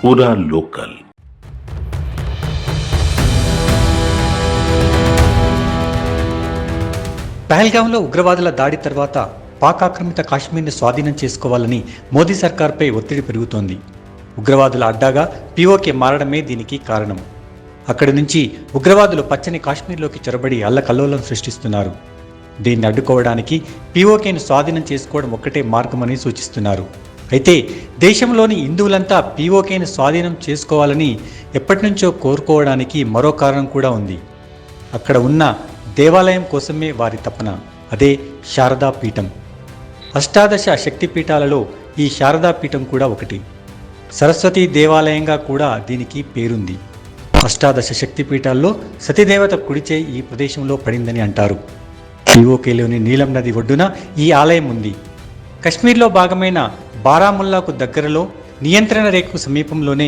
पूरा लोकल। పహల్గాంలో ఉగ్రవాదుల దాడి తర్వాత పాక్ ఆక్రమిత కాశ్మీర్ని స్వాధీనం చేసుకోవాలని మోదీ సర్కార్పై ఒత్తిడి పెరుగుతోంది. ఉగ్రవాదుల అడ్డాగా పీఓకే మారడమే దీనికి కారణం. అక్కడి నుంచి ఉగ్రవాదులు పచ్చని కాశ్మీర్లోకి చొరబడి అల్లకల్లోలం సృష్టిస్తున్నారు. దీన్ని అడ్డుకోవడానికి పీఓకేను స్వాధీనం చేసుకోవడం ఒక్కటే మార్గమని సూచిస్తున్నారు. అయితే దేశంలోని హిందువులంతా పీఓకేను స్వాధీనం చేసుకోవాలని ఎప్పటినుంచో కోరుకోవడానికి మరో కారణం కూడా ఉంది. అక్కడ ఉన్న దేవాలయం కోసమే వారి తపన. అదే శారదా పీఠం. అష్టాదశ శక్తిపీఠాలలో ఈ శారదా పీఠం కూడా ఒకటి. సరస్వతి దేవాలయంగా కూడా దీనికి పేరుంది. అష్టాదశ శక్తిపీఠాల్లో సతీదేవత కుడిచే ఈ ప్రదేశంలో పడిందని అంటారు. పీఓకేలోని నీలం నది ఒడ్డున ఈ ఆలయం ఉంది. కశ్మీర్లో భాగమైన బారాముల్లాకు దగ్గరలో నియంత్రణ రేఖకు సమీపంలోనే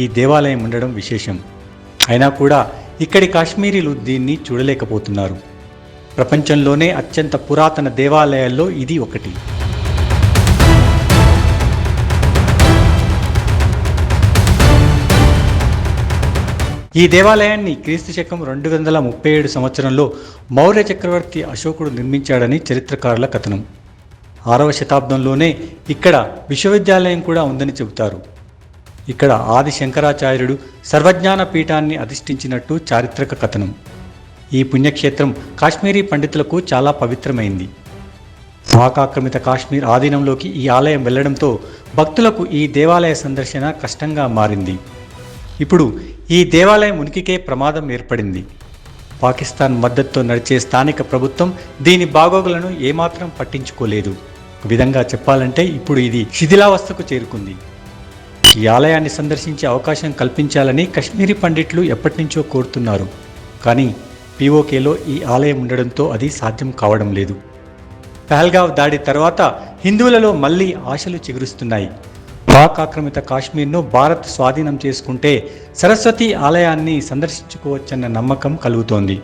ఈ దేవాలయం ఉండడం విశేషం. అయినా కూడా ఇక్కడి కాశ్మీరీలు దీన్ని చూడలేకపోతున్నారు. ప్రపంచంలోనే అత్యంత పురాతన దేవాలయాల్లో ఇది ఒకటి. ఈ దేవాలయాన్ని క్రీస్తు శకం 237 సంవత్సరంలో మౌర్య చక్రవర్తి అశోకుడు నిర్మించాడని చరిత్రకారుల కథనం. 6వ శతాబ్దంలోనే ఇక్కడ విశ్వవిద్యాలయం కూడా ఉందని చెబుతారు. ఇక్కడ ఆది శంకరాచార్యుడు సర్వజ్ఞాన పీఠాన్ని అధిష్ఠించినట్టు చారిత్రక కథనం. ఈ పుణ్యక్షేత్రం కాశ్మీరీ పండితులకు చాలా పవిత్రమైంది. పాక్ ఆక్రమిత కాశ్మీర్ ఆధీనంలోకి ఈ ఆలయం వెళ్లడంతో భక్తులకు ఈ దేవాలయ సందర్శన కష్టంగా మారింది. ఇప్పుడు ఈ దేవాలయం ఉనికికే ప్రమాదం ఏర్పడింది. పాకిస్తాన్ మద్దతుతో నడిచే స్థానిక ప్రభుత్వం దీని బాగోగులను ఏమాత్రం పట్టించుకోలేదు. ఒక విధంగా చెప్పాలంటే ఇప్పుడు ఇది శిథిలావస్థకు చేరుకుంది. ఈ ఆలయాన్ని సందర్శించే అవకాశం కల్పించాలని కశ్మీరీ పండిట్లు ఎప్పటినుంచో కోరుతున్నారు. కానీ పీఓకేలో ఈ ఆలయం ఉండడంతో అది సాధ్యం కావడం లేదు. పహల్గావ్ దాడి తర్వాత హిందువులలో మళ్లీ ఆశలు చిగురుస్తున్నాయి. పాక్ ఆక్రమిత కాశ్మీర్ను భారత్ స్వాధీనం చేసుకుంటే సరస్వతి ఆలయాన్ని సందర్శించుకోవచ్చన్న నమ్మకం కలుగుతోంది.